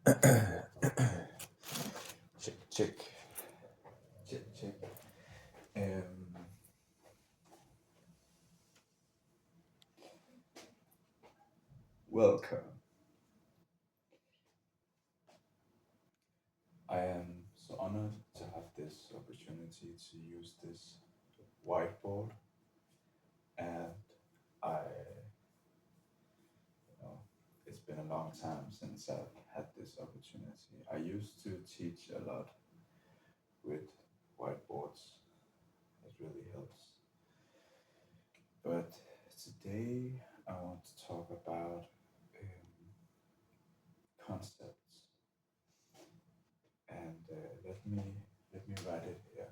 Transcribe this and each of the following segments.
Check, check, check, check. Welcome. I am so honored to have this opportunity to use this whiteboard, and I, it's been a long time since I've had this opportunity. I used to teach a lot with whiteboards. It really helps. But today I want to talk about concepts, and let me write it here.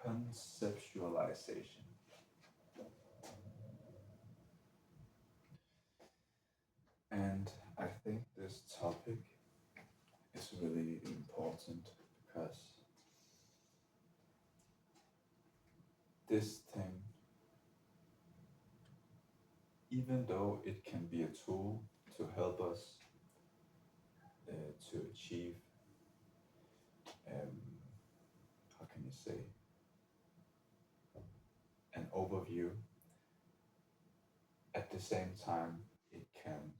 Conceptualization. And I think this topic is really important because this thing, even though it can be a tool to help us to achieve, um, how can you say, an overview, at the same time it can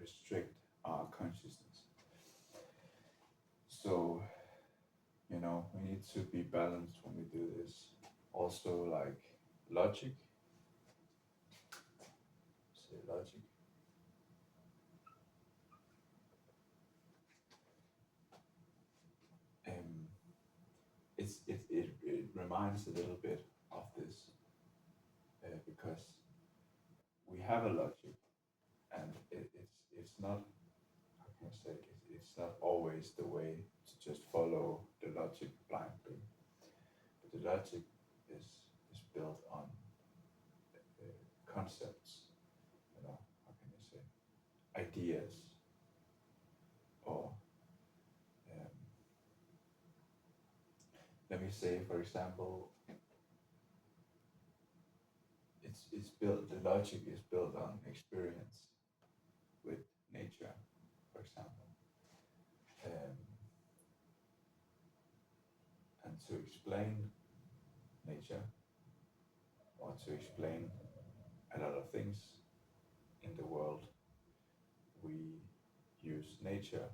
restrict our consciousness. So we need to be balanced when we do this. Also, like logic, say logic. Um, it reminds a little bit of this because we have a logic, and it's not, how can I say, it's not always the way to just follow the logic blindly. But the logic is built on concepts, how can I say, ideas, or um, let me say, for example, it's built. The logic is built on experience with nature, for example, um, and to explain nature or to explain a lot of things in the world, we use nature.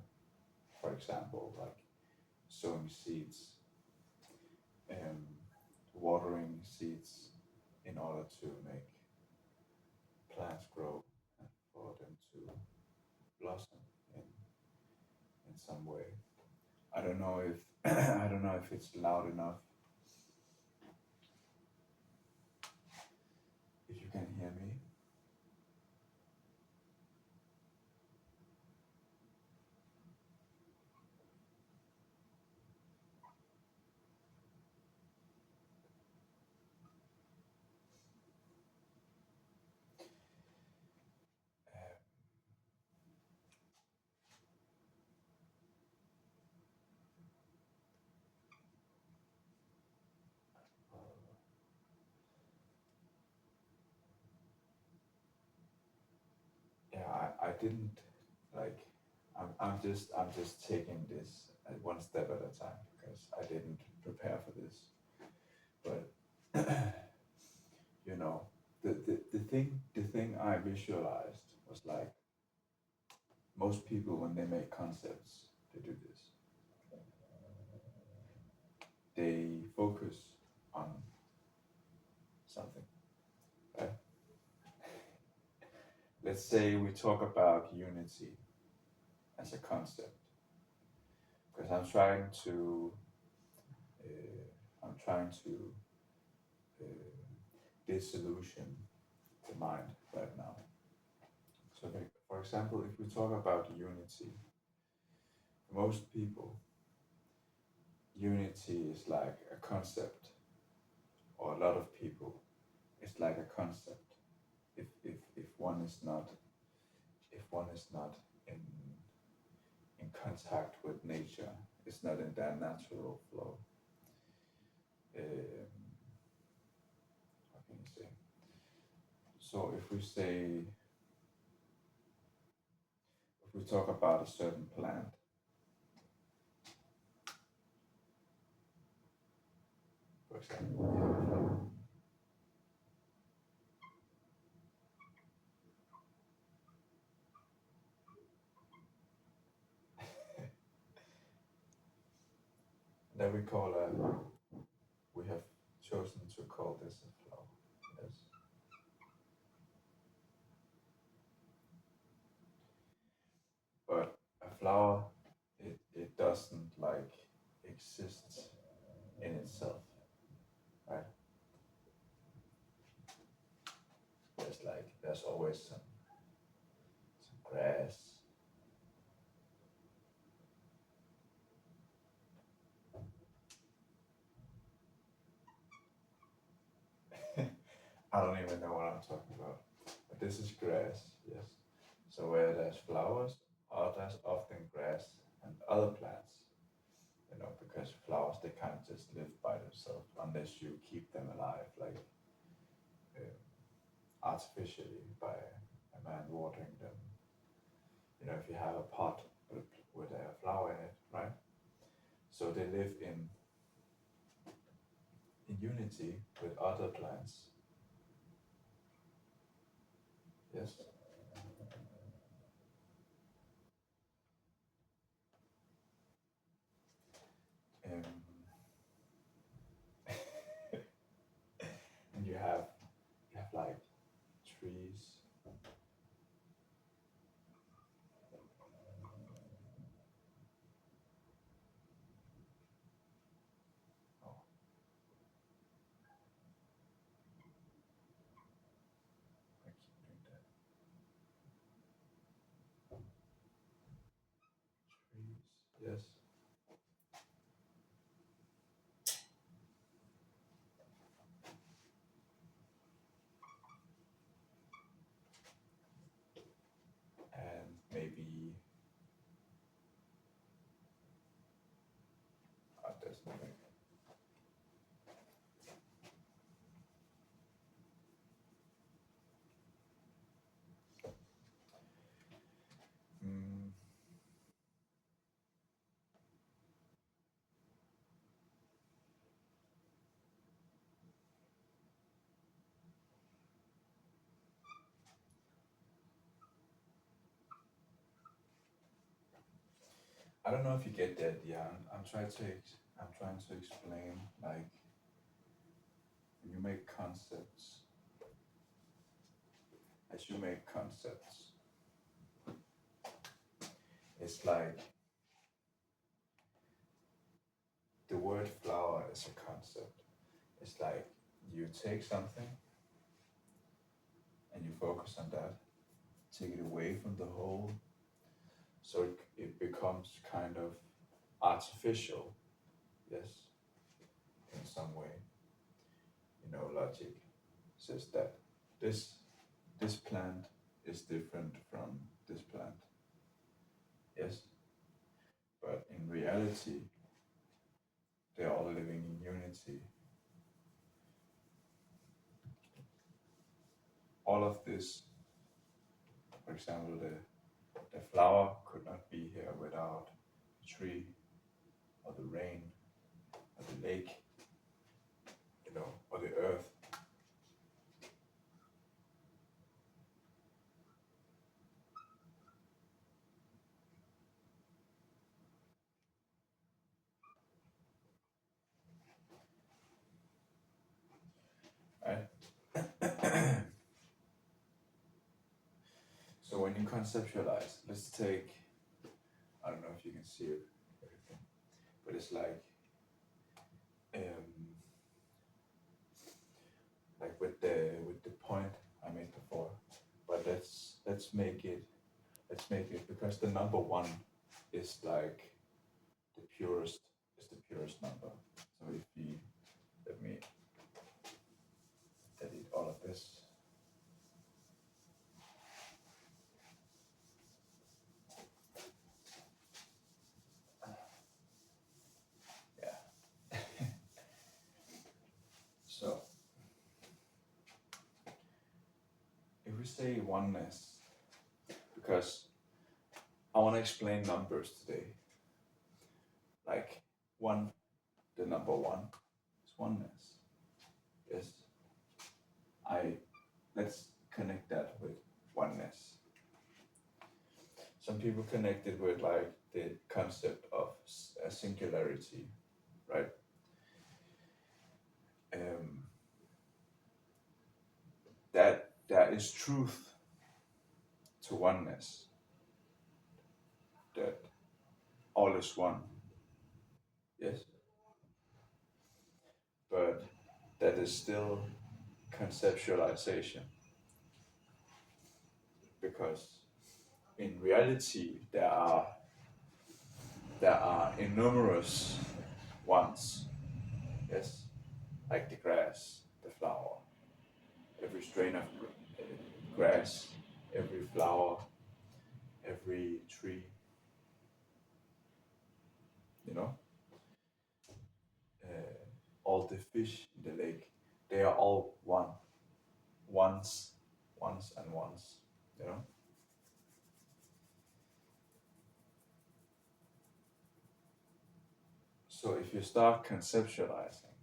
For example, like sowing seeds, um, watering seeds in order to make plants grow and for them to blossom in some way. I don't know if I don't know if it's loud enough. If you can hear me. Yeah, I didn't like. I'm just taking this one step at a time because I didn't prepare for this. But the thing I visualized was like most people when they make concepts, they do this. They focus on something. Right? Let's say we talk about unity as a concept, because I'm trying to disillusion the mind right now. So, like, for example, if we talk about unity, for most people, unity is like a concept, or a lot of people, it's like a concept. one is not if one is not in contact with nature, it's not in their natural flow. Um, how can you say? So if we talk about a certain plant, for example, that we have chosen to call this a flower. Yes. But a flower, it doesn't like exist in itself, right? There's always some grass. I don't even know what I'm talking about. But this is grass, yes. So where there's flowers, there's often grass and other plants, because flowers they can't just live by themselves unless you keep them alive, like uh, artificially by a man watering them. If you have a pot with a flower in it, right? So they live in unity with other plants. Yes. Um, and you have like trees. Oh, I keep doing that. Trees. Yes. And maybe there's nothing. Mm, I don't know if you get that. Yeah, I'm trying to explain like when you make concepts, as you make concepts, it's like the word flower is a concept. It's like you take something and you focus on that, take it away from the whole, so it becomes kind of artificial, yes, in some way. Logic says that this this plant is different from this plant, yes, but in reality, they're all living in unity. All of this, for example, the flower could not be here without the tree or the rain or the lake, or the earth. Right? So when you conceptualize, let's take, I don't know if you can see it, everything, but it's um, like with the point I made before. But let's make it because the number one is like the purest is the purest number. So if you let me edit all of this. we say oneness, because I want to explain numbers today. Like one, the number one is oneness. Yes, I let's connect that with oneness. Some people connect it with like the concept of a singularity, right? Um, that there is truth to oneness, that all is one, yes, but that is still conceptualization, because in reality there are innumerous ones, yes, like the grass, the flower, every strain of grass, every flower, every tree, you know, all the fish in the lake, they are all one, once, once and once, you know. So if you start conceptualizing,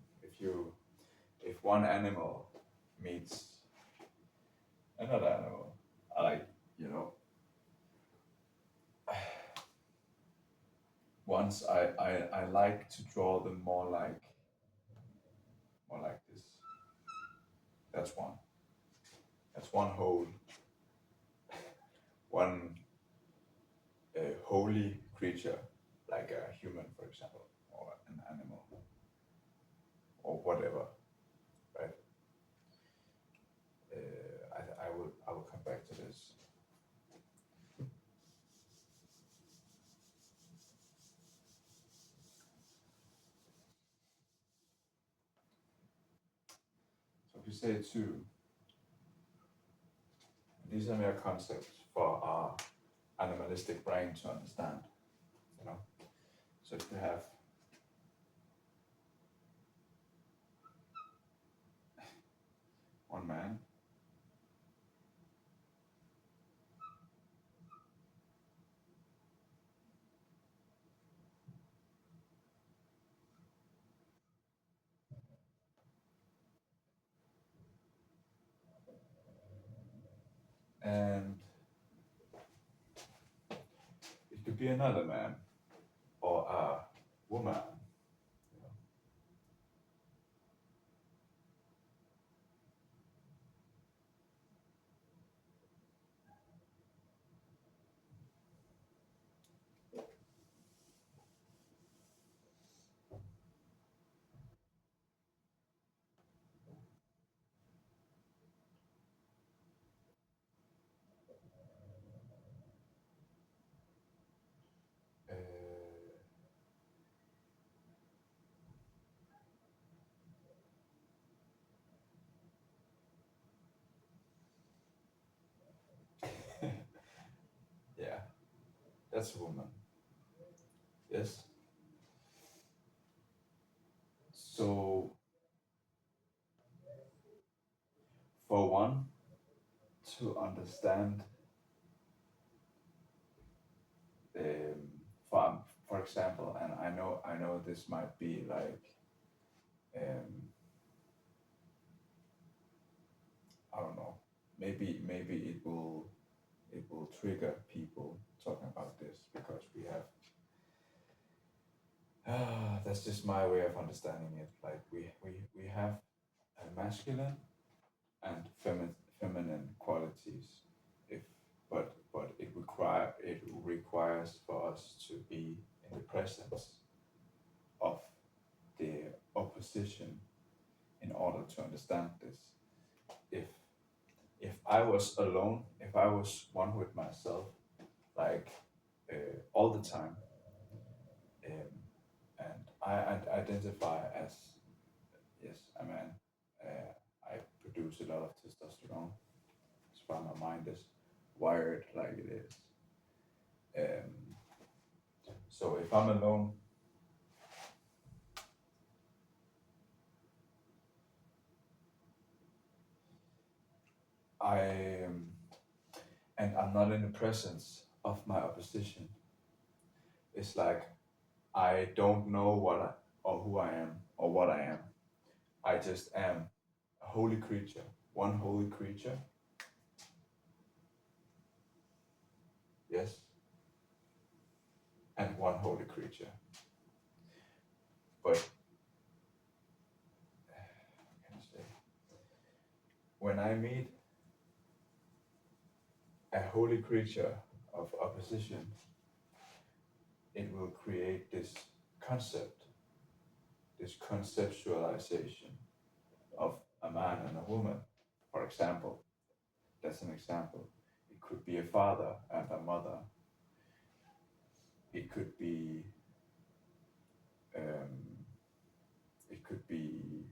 if one animal meets another animal, like, you know, once I like to draw them more like this. That's one. That's one whole, one holy creature, like a human, for example, or an animal, or whatever, right? I will come back to this. So if you say two, these are mere concepts for our animalistic brain to understand, you know. So if you have one man, and it could be another man or a woman, you know. Uh, yeah, that's a woman. Yes. So for one to understand, um, for example, and I know this might be like, um, I don't know, maybe it will trigger people talking about this, because we have that's just my way of understanding it. Like we have a masculine and feminine qualities. If but it requires for us to be in the presence of the opposition in order to understand this. If if I was alone, if I was one with myself, like all the time, um, and I identify as, yes, a man. I produce a lot of testosterone. That's why my mind is wired like it is. Um, so if I'm alone, I and I'm not in the presence of my opposition. It's like I don't know what or who I am or what I am. I just am a holy creature, one holy creature. Yes, and one holy creature. But how can I say? When I meet a holy creature of opposition, it will create this concept, this conceptualization of a man and a woman. For example, that's an example. It could be a father and a mother. It could be um, it could be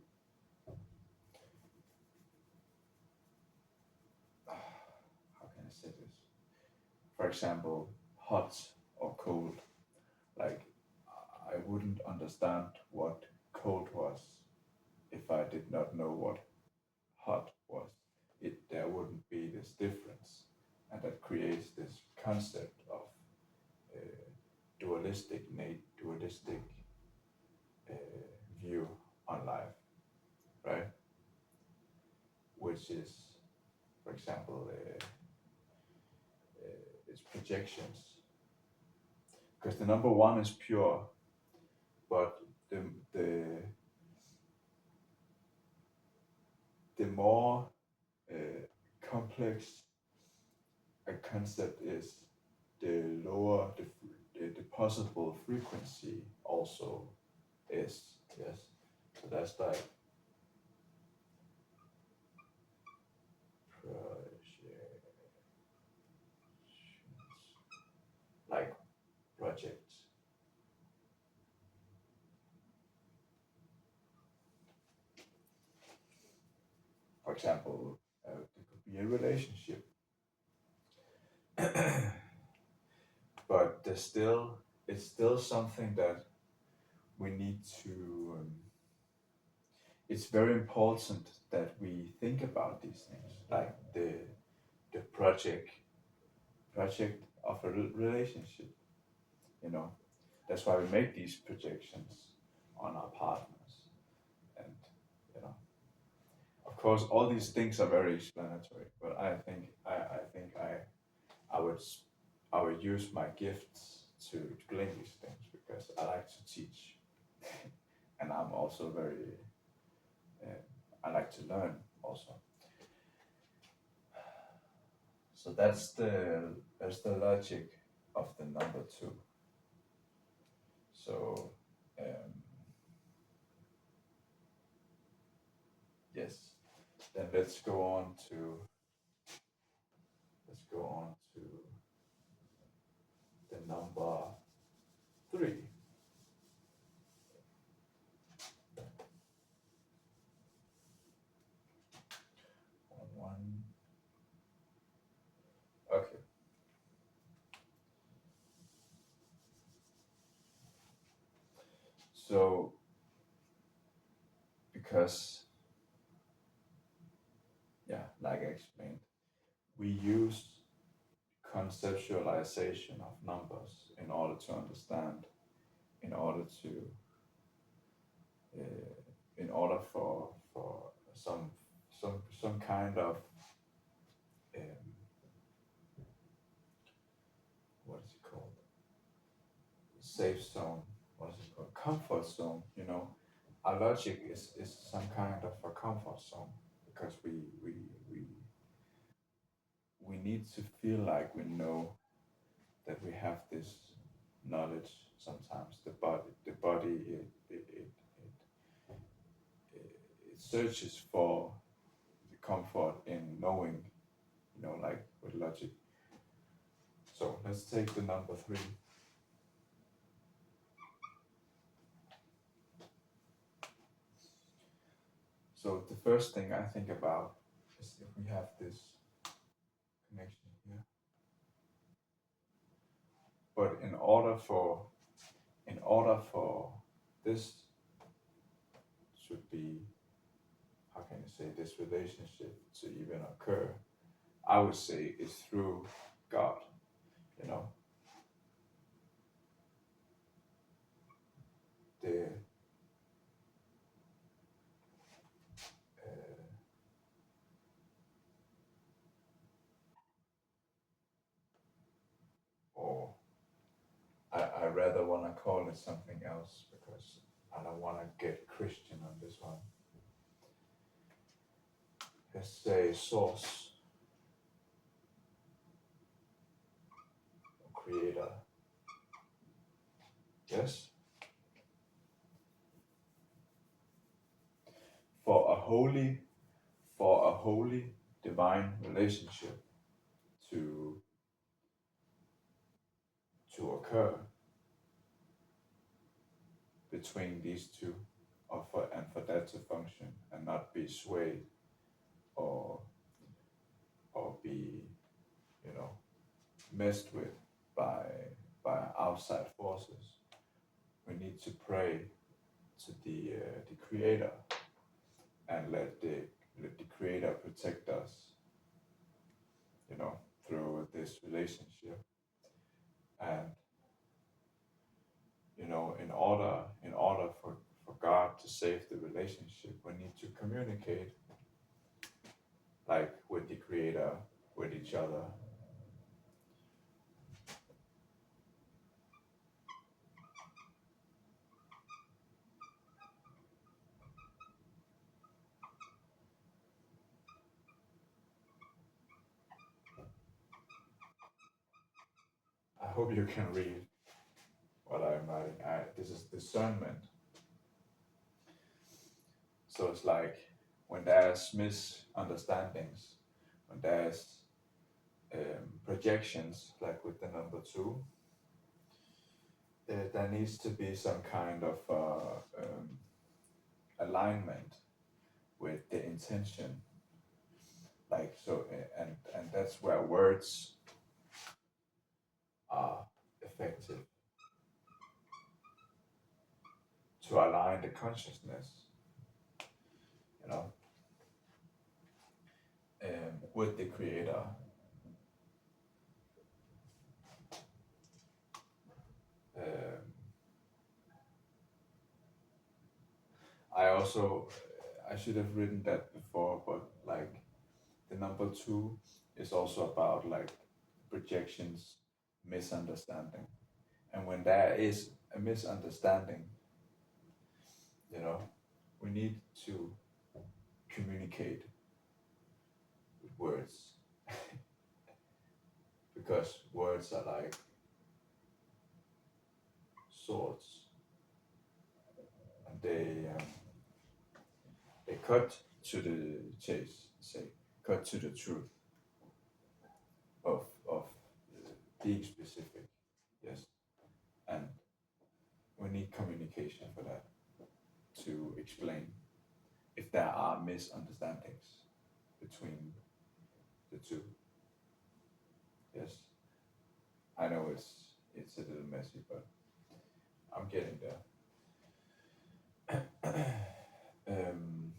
how can I say this? For example, hot or cold. Like I wouldn't understand what cold was if I did not know what hot was. There wouldn't be this difference, and that creates this concept of uh, dualistic uh, view on life, right? Which is, for example, its projections. Because the number one is pure, but the the the more complex a concept is, the lower the possible frequency also is. Yes, so that's like projections, like projects. For example, it could be a relationship, but it's still something that we need to. It's very important that we think about these things, like the project of a relationship. You know, that's why we make these projections on our partners, and you know, of course, all these things are very explanatory. But I think I would I would use my gifts to explain these things because I like to teach, and I'm also very I like to learn also. So that's the logic of the number two. So um, yes, then let's go on to the number three. One. Okay. So because yeah, like I explained, we use conceptualization of numbers in order to understand, in order to uh, in order for some kind of um, what is it called, safe zone, what is it called, comfort zone. You know, our logic is some kind of a comfort zone because we we need to feel like we know that we have this knowledge. Sometimes the body it searches for the comfort in knowing, you know, like with logic. So let's take the number three. So the first thing I think about is if we have this connection here. But in order for this should be, how can you say, this relationship to even occur, I would say, is through God, you know, the uh, or I rather want to call it something else because I don't want to get Christian on this one. Let's say source, creator. Yes, for a holy, for a holy divine relationship to occur between these two, and for that to function and not be swayed or be, you know, messed with by outside forces. We need to pray to the creator and let the creator protect us, you know, through this relationship. And you know, in order for God to save the relationship, we need to communicate, like with the creator, with each other. I hope you can read what I'm writing. This is discernment. So it's like when there's misunderstandings, when there's projections, like with the number two, there needs to be some kind of alignment with the intention. Like so, and that's where words are effective to align the consciousness, you know, with the creator. Um, I also I should have written that before, but like the number two is also about like projections, misunderstanding, and when there is a misunderstanding, you know, we need to communicate with words because words are like swords, and they cut to the chase, say, cut to the truth of being specific. Yes, and we need communication for that to explain if there are misunderstandings between the two. Yes, I know it's a little messy, but I'm getting there. um,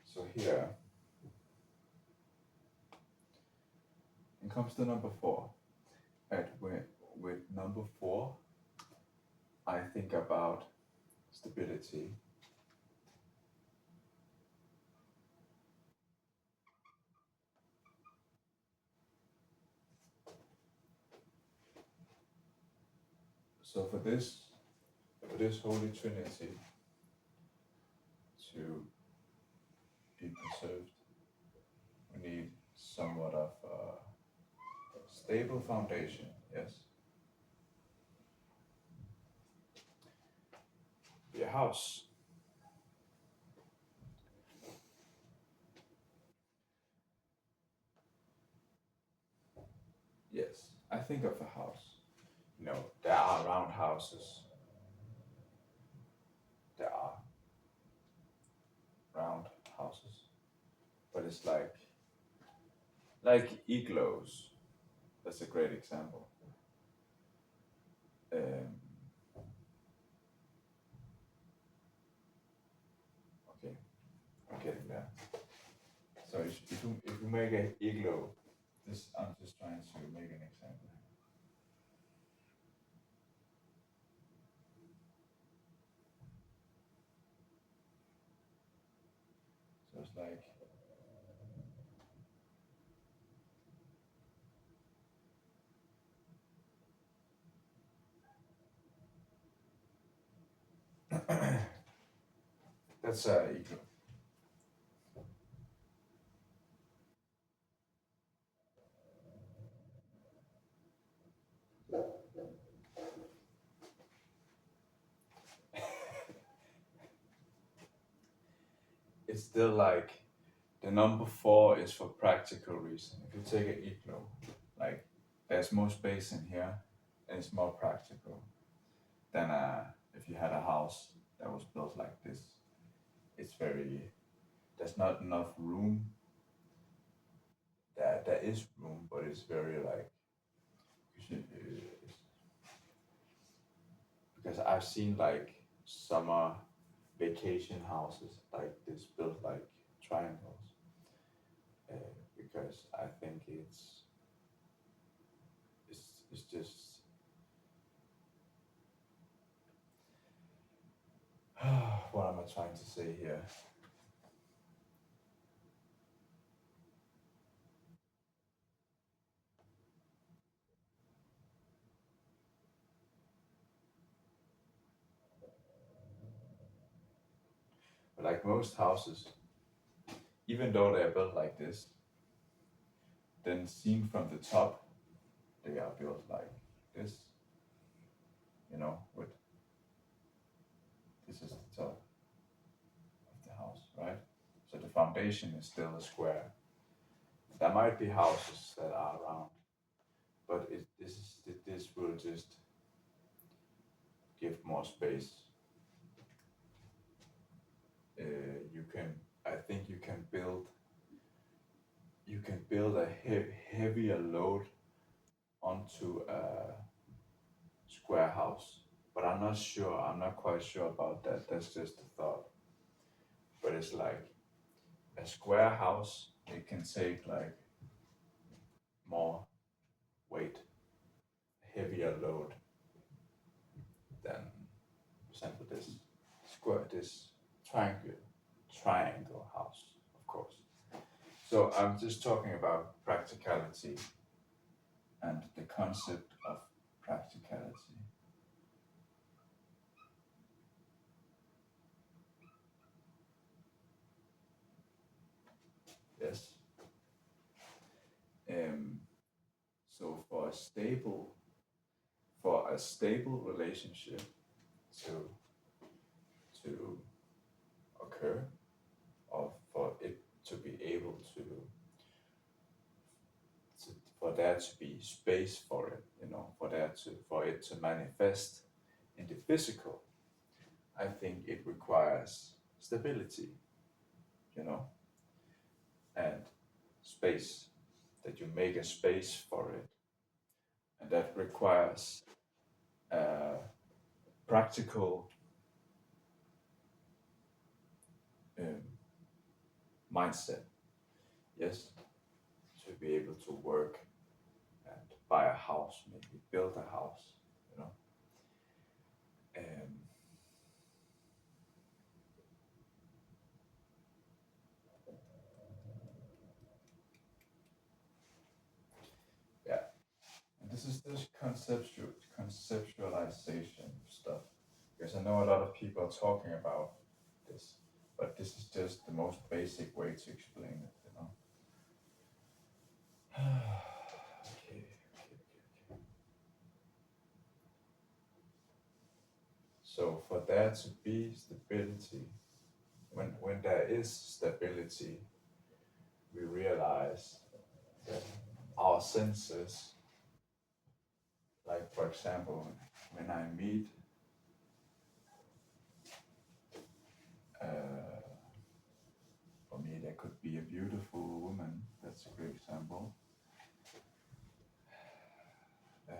so here it comes to number four. And with number four, I think about stability. So for this Holy Trinity, to be preserved, we need somewhat of a stable foundation, yes. Your house. Yes, I think of a house. You know, there are round houses. There are round houses, but it's like igloos. That's a great example. Um, okay, I'm getting there. So if you make an igloo, this I'm just trying to make an example. So it's like that's a igloo. It's still like the number four is for practical reason. If you take an igloo, like there's more space in here, and it's more practical than if you had a house that was built like this. It's very there's not enough room. There is room, but it's very like you should, because I've seen like summer vacation houses like this built like triangles, uh, because I think it's just what am I trying to say here? But like most houses, even though they're built like this, then seen from the top, they are built like this, with this is the top of the house, right? So the foundation is still a square. There might be houses that are round, but this will just give more space. You can, I think, you can build a heavier load onto a square house, but I'm not sure. I'm not quite sure about that. That's just a thought. But it's like a square house. It can take like more weight, heavier load than, for example, this triangle triangle house, of course. So I'm just talking about practicality and the concept of practicality. Yes. Um, so for a stable relationship to to occur, or for it to be able to for there to be space for it, for it to manifest in the physical, I think it requires stability, you know, and space, that you make a space for it. And that requires a practical um, mindset, yes, to be able to work and buy a house, maybe build a house, you know. Um, yeah, and this is this conceptualization stuff, because I know a lot of people are talking about this, but this is just the most basic way to explain it, you know. Okay, okay, okay. So for there to be stability, when there is stability, we realize that our senses, like for example, when I meet uh, for me, there could be a beautiful woman. That's a great example. Um,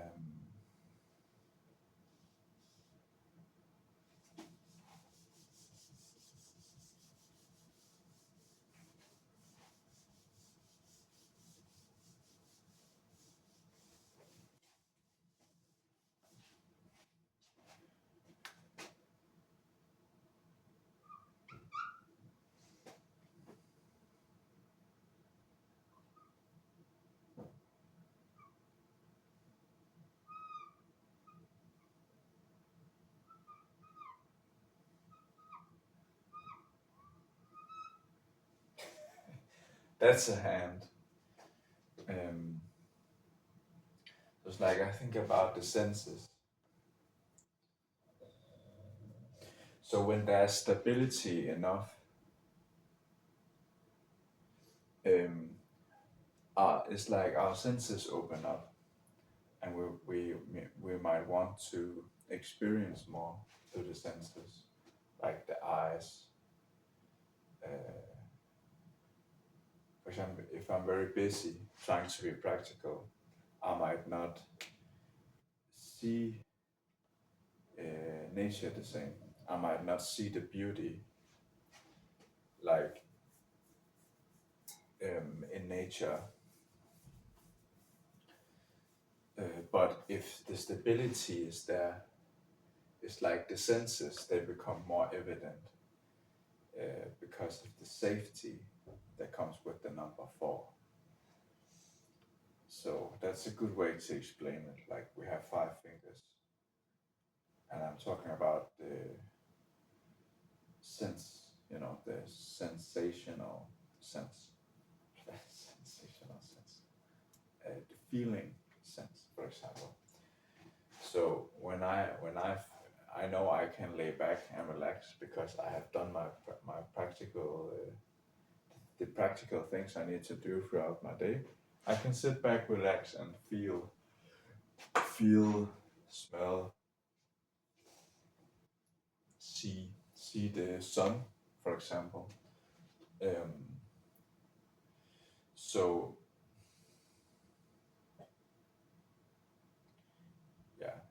that's a hand. Um, it's like I think about the senses. So when there's stability enough, um, it's like our senses open up, and we might want to experience more through the senses, like the eyes. For example, if I'm very busy trying to be practical, I might not see nature the same. I might not see the beauty like in nature. But if the stability is there, it's like the senses they become more evident because of the safety that comes with the number four. So that's a good way to explain it. Like we have 5 fingers, and I'm talking about the sense, the sensational sense, sensational sense, the feeling sense, for example. So I know I can lay back and relax because I have done my practical the practical things I need to do throughout my day. I can sit back, relax, and feel, smell, see the sun, for example. Um, so yeah,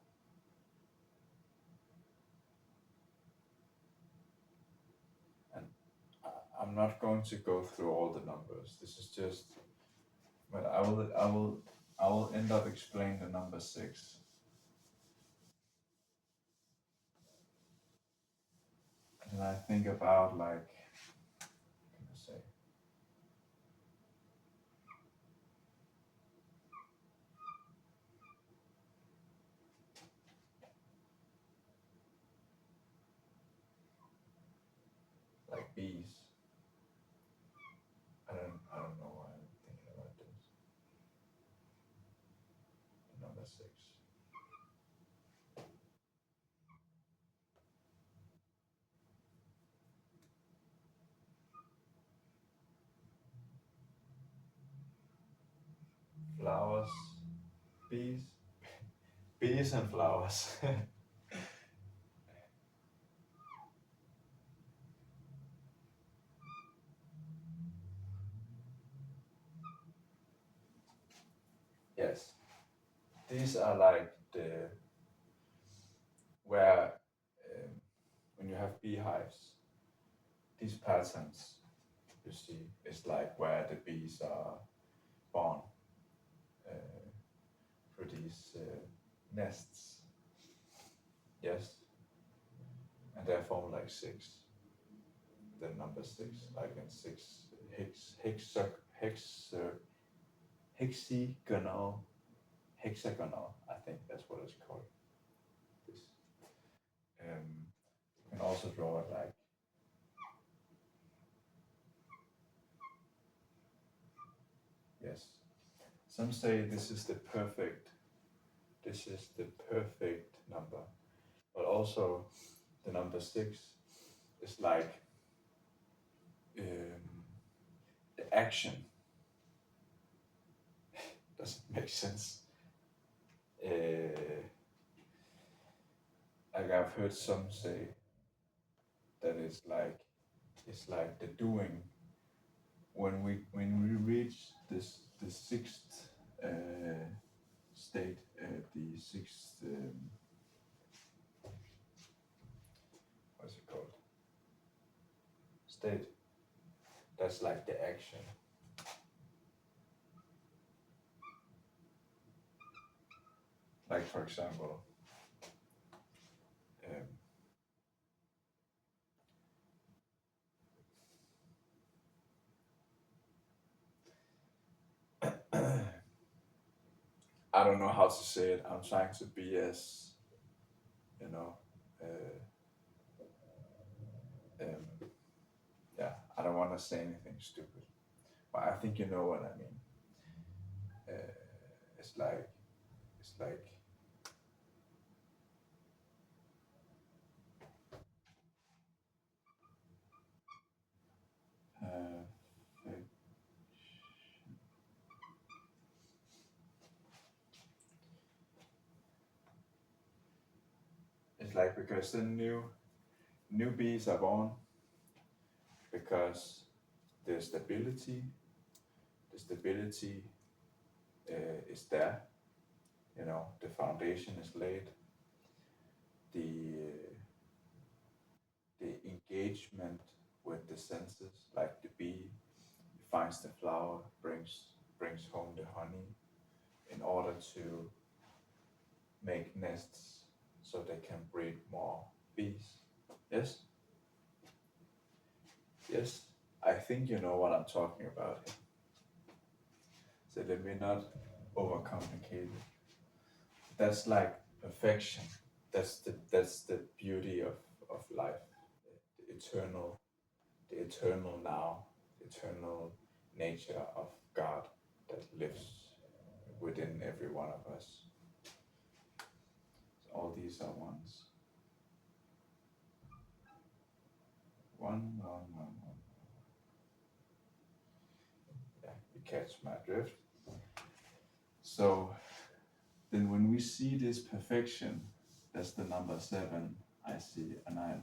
and I'm not going to go through all the numbers. This is just, but I will end up explaining the number 6. And I think about like, what can I say? Like bees. I don't know why I'm thinking about this. Number 6. Flowers, bees, bees and flowers. Yes, these are like the where when you have beehives, these patterns you see is like where the bees are born uh, for these nests. Yes, and they form like 6. The number 6, like in 6 hex hexagonal hexagonal. I think that's what it's called. This. You can also draw it like Some say this is the perfect number, but also the number six is like um, the action. Doesn't make sense. Uh, like I've heard some say that it's like the doing. When we reach the sixth state, the sixth what's it called state, that's like the action. Like for example, I don't know how to say it. I'm trying to be as you know. Uh, um, yeah, I don't want to say anything stupid, but I think you know what I mean. Uh, it's like it's like uh, it's like because the newbies are born because the stability the stability is there. You know, the foundation is laid. The the engagement with the senses, like the bee finds the flower, brings home the honey in order to make nests so they can breed more bees. Yes, yes. I think you know what I'm talking about here. So let me not overcomplicate it. That's like perfection. That's the beauty of life. The eternal, the eternal now, the eternal nature of God that lives within every one of us. So all these are ones. One. Yeah, you catch my drift. So then when we see this perfection, that's the number seven I see, and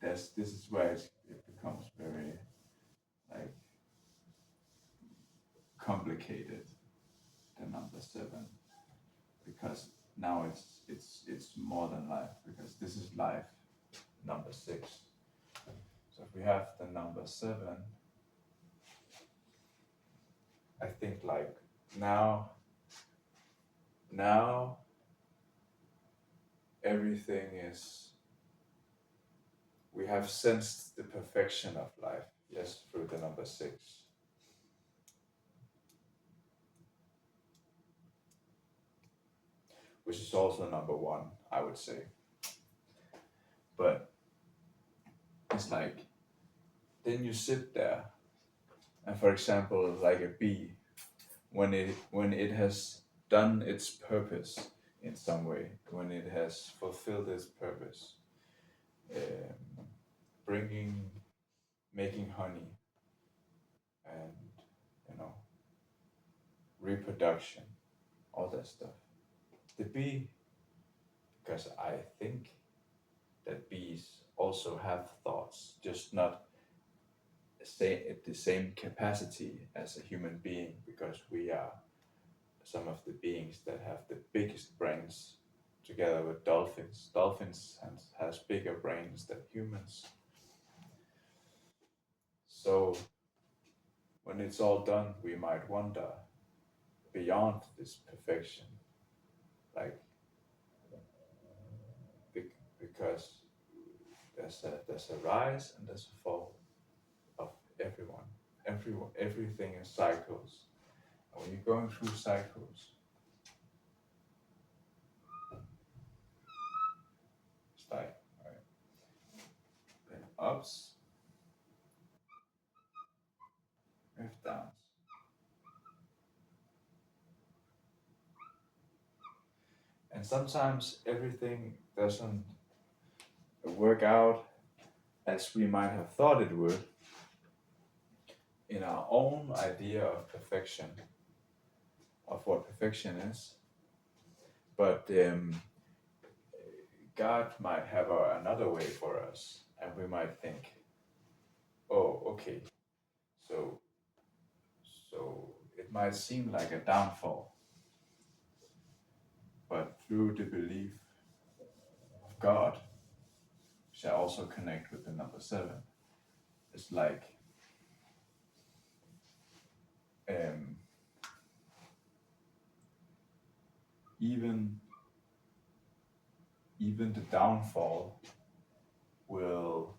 this is where it becomes very like complicated, the number seven, because now it's more than life, because this is life number six. So if we have the number seven, I think like now now everything is, we have sensed the perfection of life, yes, through the number six, which is also number one, I would say. But it's like then you sit there, and for example, like a bee, when it has done its purpose in some way, when it has fulfilled its purpose, um, bringing, making honey, and you know, reproduction, all that stuff. The bee, because I think that bees also have thoughts, just not say at the same capacity as a human being, because we are some of the beings that have the biggest brains together with dolphins. Dolphins has bigger brains than humans. So when it's all done, we might wonder beyond this perfection, like because there's a rise and there's a fall of everyone. Everything is cycles. And when you're going through cycles, it's like right, then ups with downs. sometimes everything doesn't work out as we might have thought it would in our own idea of perfection, of what perfection is. But God might have another way for us, and we might think, oh, okay, so so it might seem like a downfall, but through the belief of God, which I also connect with the number seven, it's like um, even even the downfall will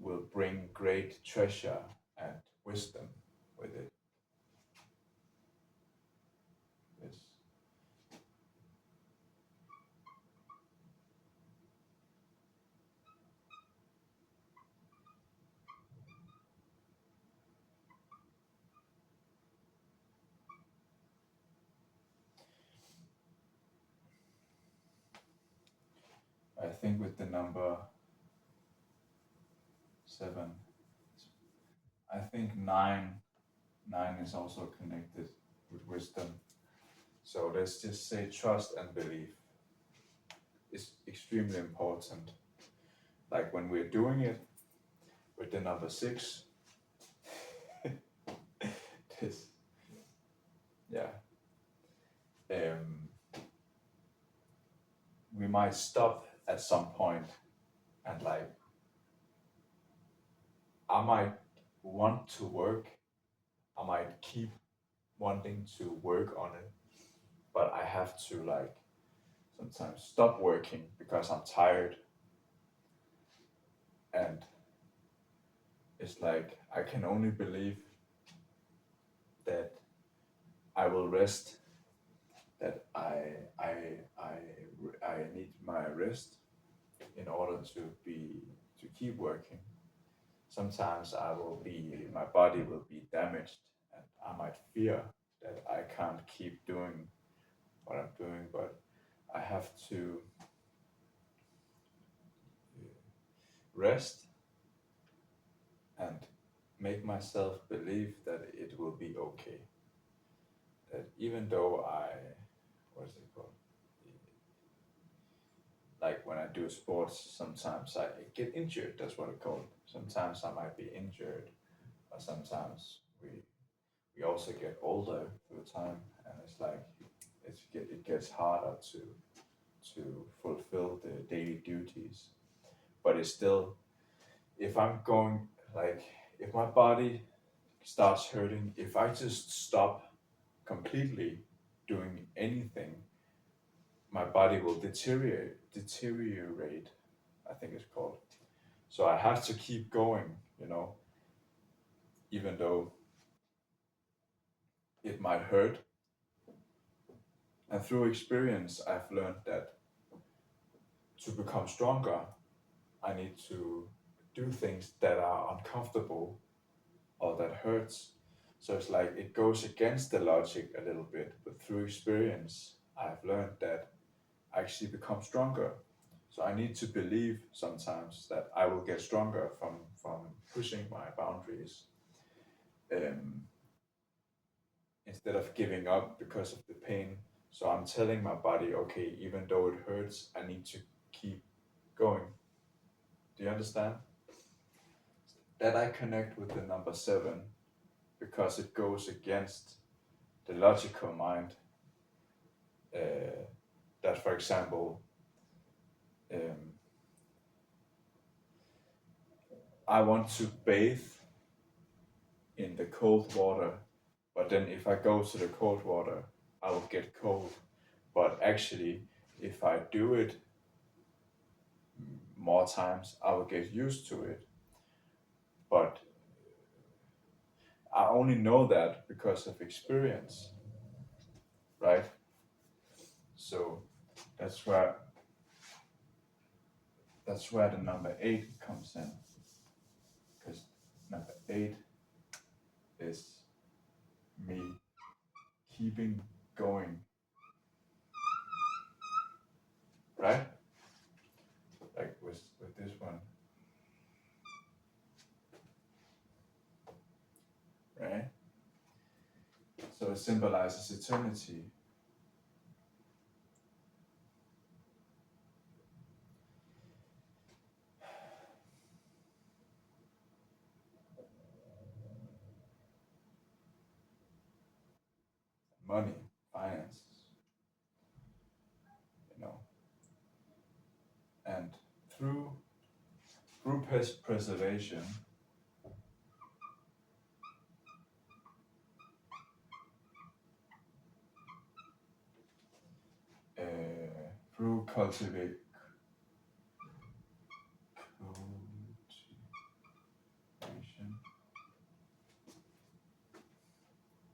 will bring great treasure and wisdom with it. Yes. I think with the number seven, I think nine is also connected with wisdom. So let's just say trust and belief is extremely important. Like when we're doing it with the number six, this, yeah, um, we might stop at some point and like I might want to work, I might keep wanting to work on it, but I have to like sometimes stop working because I'm tired, and it's like I can only believe that I will rest, that I I need my rest in order to keep working. Sometimes my body will be damaged, and I might fear that I can't keep doing what I'm doing, but I have to rest and make myself believe that it will be okay. That even though what is it called? Like when I do sports, sometimes I get injured. That's what I call it. Sometimes I might be injured, but sometimes we also get older through time, and it's like it gets harder to fulfill the daily duties. But it's still, if I'm going like if my body starts hurting, if I just stop completely doing anything, my body will deteriorate, I think it's called. So I have to keep going, even though it might hurt. And through experience, I've learned that to become stronger, I need to do things that are uncomfortable or that hurts. So it's like it goes against the logic a little bit, but through experience, I've learned that I actually become stronger. So I need to believe sometimes that I will get stronger from pushing my boundaries, um, instead of giving up because of the pain. So I'm telling my body, okay, even though it hurts, I need to keep going. Do you understand? That I connect with the number seven because it goes against the logical mind. Uh, that, for example, um, I want to bathe in the cold water, but then if I go to the cold water, I will get cold. But actually, if I do it more times, I will get used to it. But I only know that because of experience, right? So that's where that's where the number eight comes in, because number eight is me keeping going it symbolizes eternity. Money, finances, you know, and through preservation, uh, through cultivation,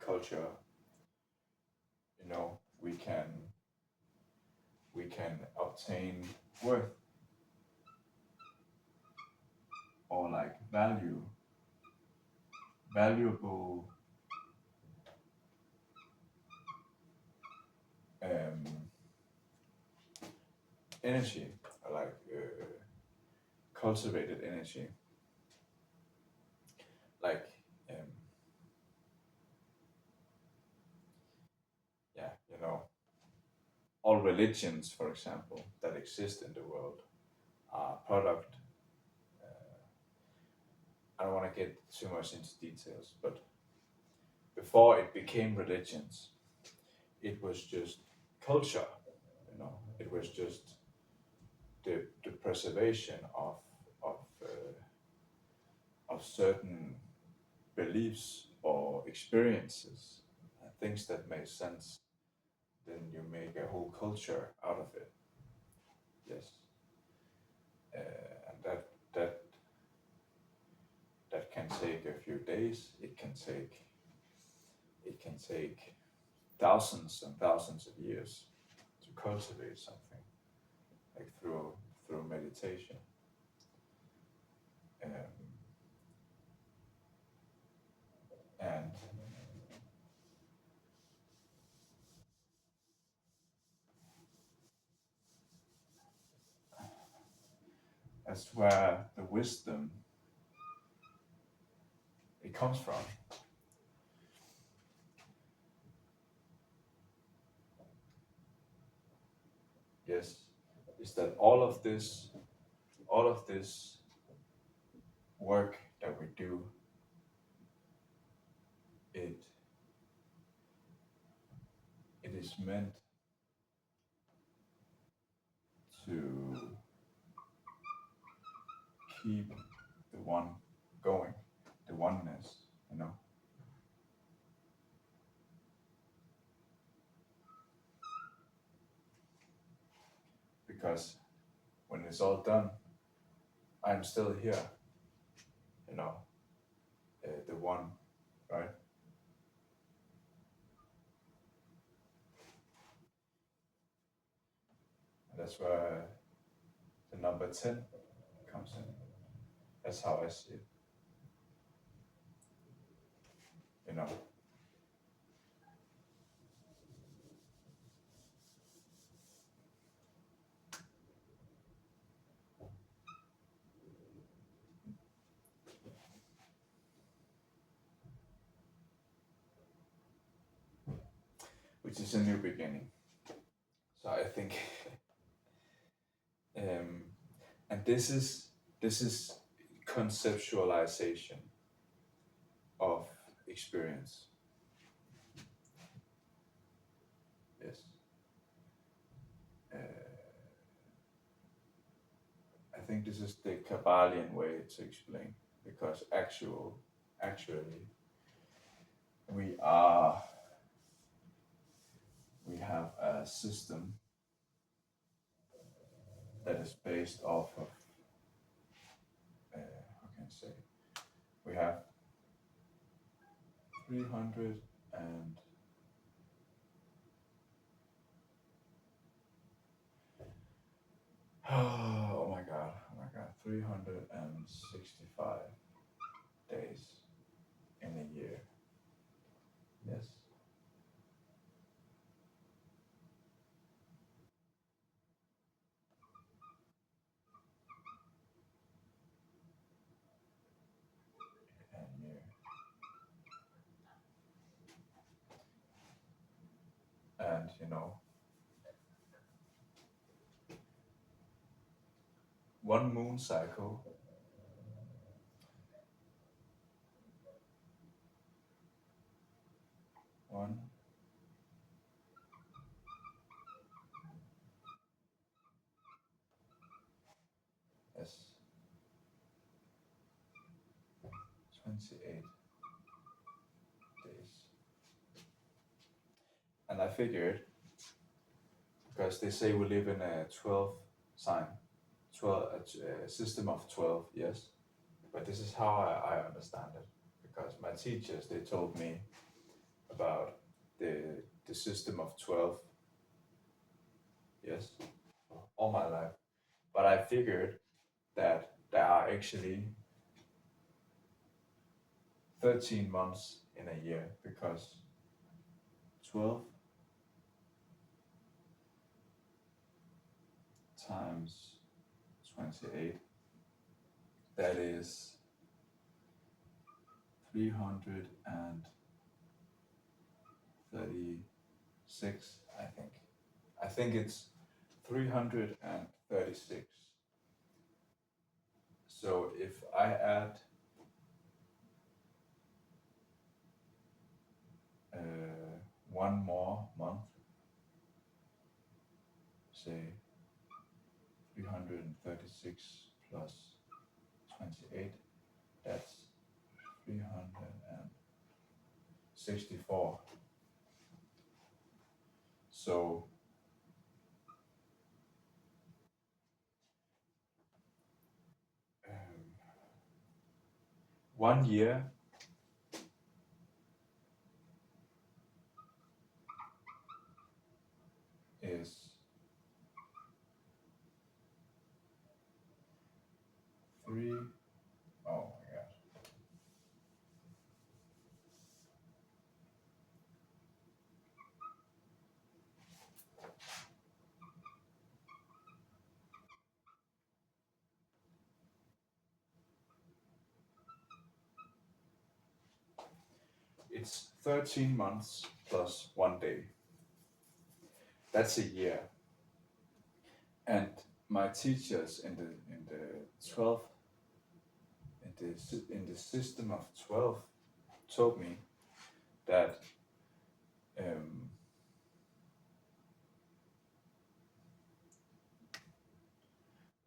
culture, you know, we can obtain worth or like valuable um, energy, like cultivated energy, like um, yeah, you know, all religions, for example, that exist in the world are product. I don't want to get too much into details, but before it became religions, it was just culture. You know, it was just the preservation of certain beliefs or experiences, things that make sense. Then you make a whole culture out of it. Yes, and that can take a few days. It can take thousands and thousands of years to cultivate something, like through meditation. Um, and that's where the wisdom it comes from. Yes, is that all of this work that we do, it it is meant to keep the one going, the oneness, you know, because when it's all done, I'm still here, you know, the one, right? And that's where the number 10 comes in. That's how I see it, you know, which is a new beginning. So I think, um, and this is conceptualization of experience. Yes, uh, I think this is the Kabbalion way to explain, because actually, we are we have a system that is based off of how can I say, we have 300 and oh my god, 365 days in a year. Yes, a year. you know, one moon cycle one is 28 days. And I figured, because they say we live in a 12 sign, 12, a system of 12, yes. But this is how I understand it. Because my teachers, they told me about the system of 12, yes, all my life. But I figured that there are actually 13 months in a year, because 12 times 28, that is 336, I think. I think it's 336. So if I add one more month, say 336 plus 28, that's 364. So 1 year is 3, oh my god. It's 13 months plus 1 day. That's a year. And my teachers in the 12 in the system of 12 told me that um,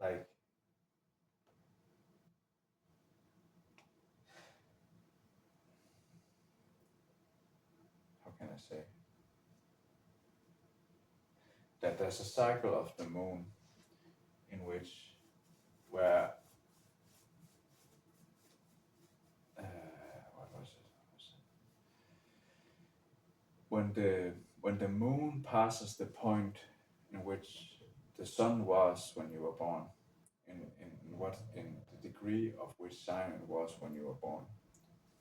like, how can I say, that there's a cycle of the moon in which where what was it? When the moon passes the point in which the sun was when you were born, in the degree of which sign it was when you were born.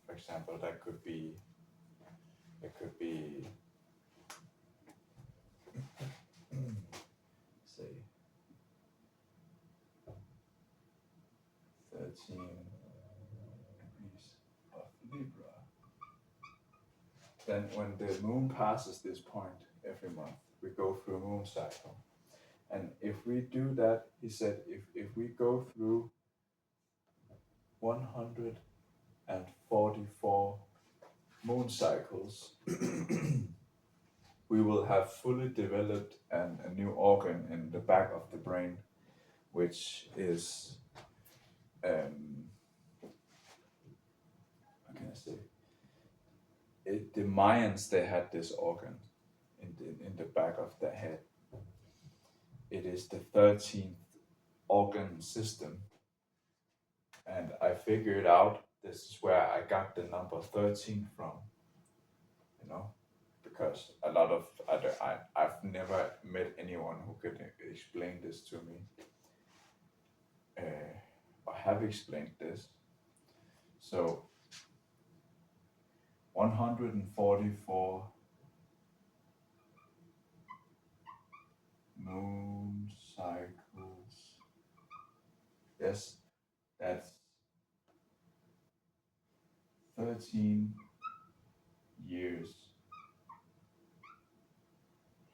For example, that could be, it could be say 13 degrees of Libra. Then when the moon passes this point every month, we go through a moon cycle. And if we do that, he said, if we go through 144 moon cycles, we will have fully developed a new organ in the back of the brain, which is, how can I say, the Mayans, they had this organ in the back of their head. It is the 13th organ system. And I figured out this is where I got the number 13 from, you know, because a lot of other, I've never met anyone who could explain this to me, or have explained this. So 144 moon cycles. Yes, that's 13 years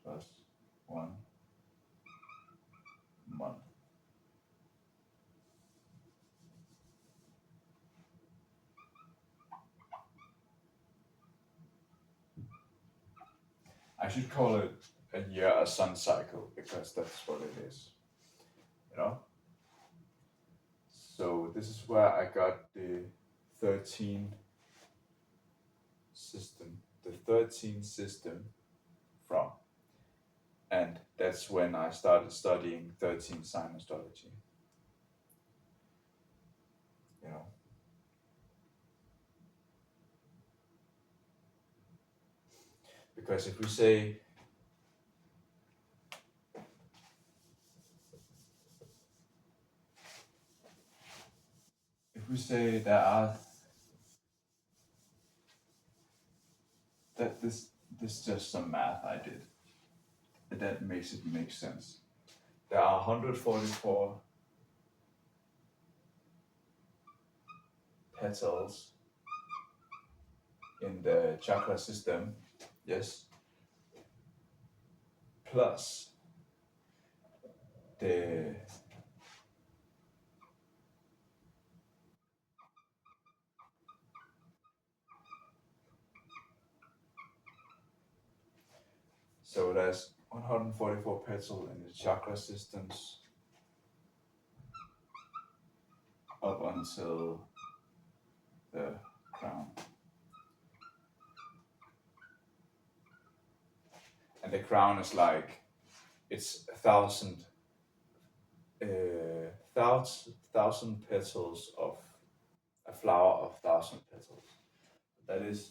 plus 1 month. I should call it a year a sun cycle because that's what it is, you know? So this is where I got the 13 system, the 13 system from. And that's when I started studying 13 sign astrology. You know, because if we say there are that this just some math I did that makes it make sense. There are 144 petals in the chakra system, yes, plus the so there's 144 petals in the chakra systems up until the crown. And the crown is like it's 1,000 petals of a flower of 1,000 petals. That is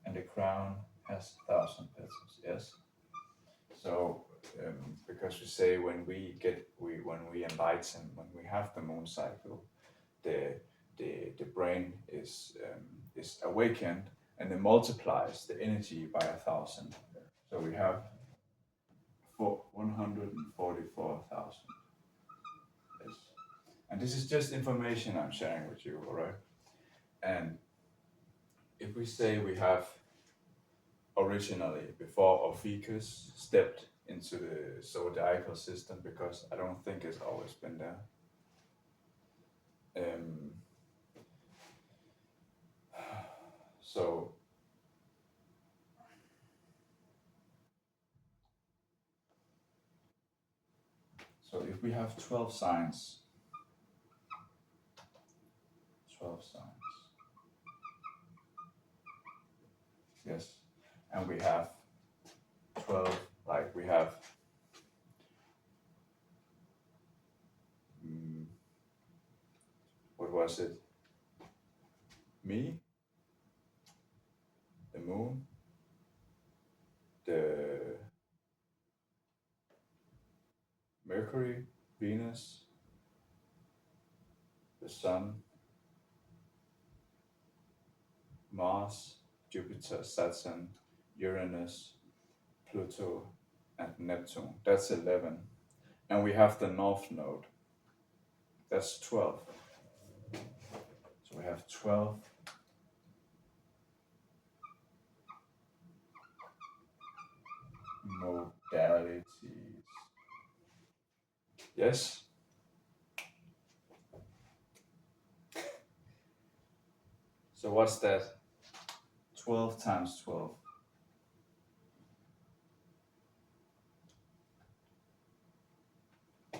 and the crown has 1,000 petals. Yes. So because we say when we enlighten, when we have the moon cycle, the brain is awakened and it multiplies the energy by 1,000. So we have 144,000. Yes. And this is just information I'm sharing with you, all right? And if we say we have originally, before Ophiuchus stepped into the zodiacal system, because I don't think it's always been there. So if we have 12 signs, 12 signs, yes, and we have 12, like we have what was it? Me, the moon, the Mercury, Venus, the Sun, Mars, Jupiter, Saturn, Uranus, Pluto, and Neptune. That's 11. And we have the North Node. That's 12. So we have 12 modalities. Yes? So what's that? 12 times 12.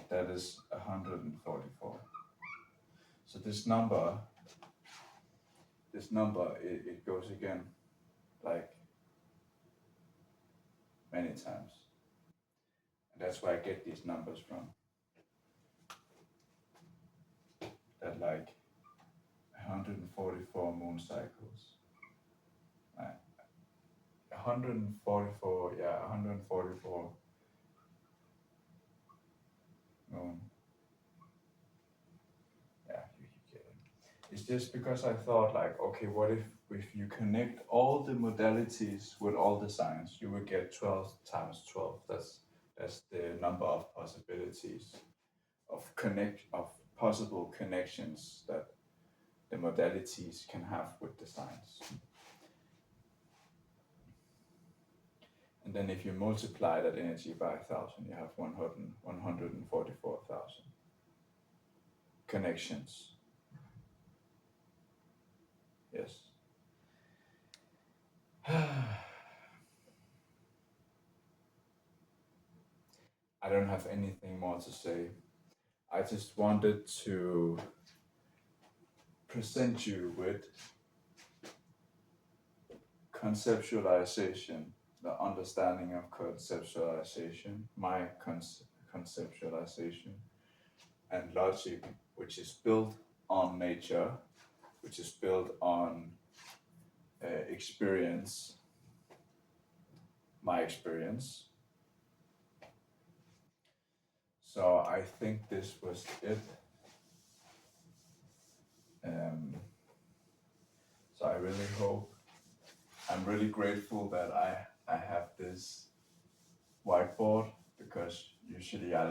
That is 144. So this number, it goes again like many times. And that's where I get these numbers from. That like 144 moon cycles. 144, yeah, 144 moon. Yeah, you get it. It's just because I thought like, okay, what if you connect all the modalities with all the signs, you would get 12 times 12. That's the number of possibilities of possible connections that the modalities can have with the science. And then if you multiply that energy by 1,000, you have 144,000 connections. Yes. I don't have anything more to say. I just wanted to present you with conceptualization, the understanding of conceptualization, my conceptualization, and logic, which is built on nature, which is built on experience, my experience. So I think this was it. So I really hope, I'm really grateful that I have this whiteboard, because usually I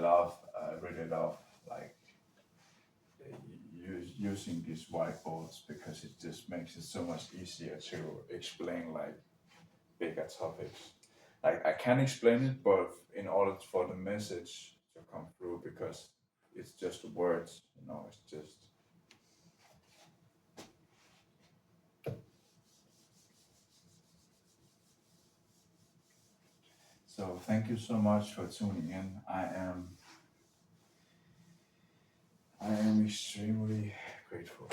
really love like using these whiteboards, because it just makes it so much easier to explain like bigger topics. Like I can explain it, but in order for the message to come through, because it's just words, it's just. So thank you so much for tuning in. I am extremely grateful.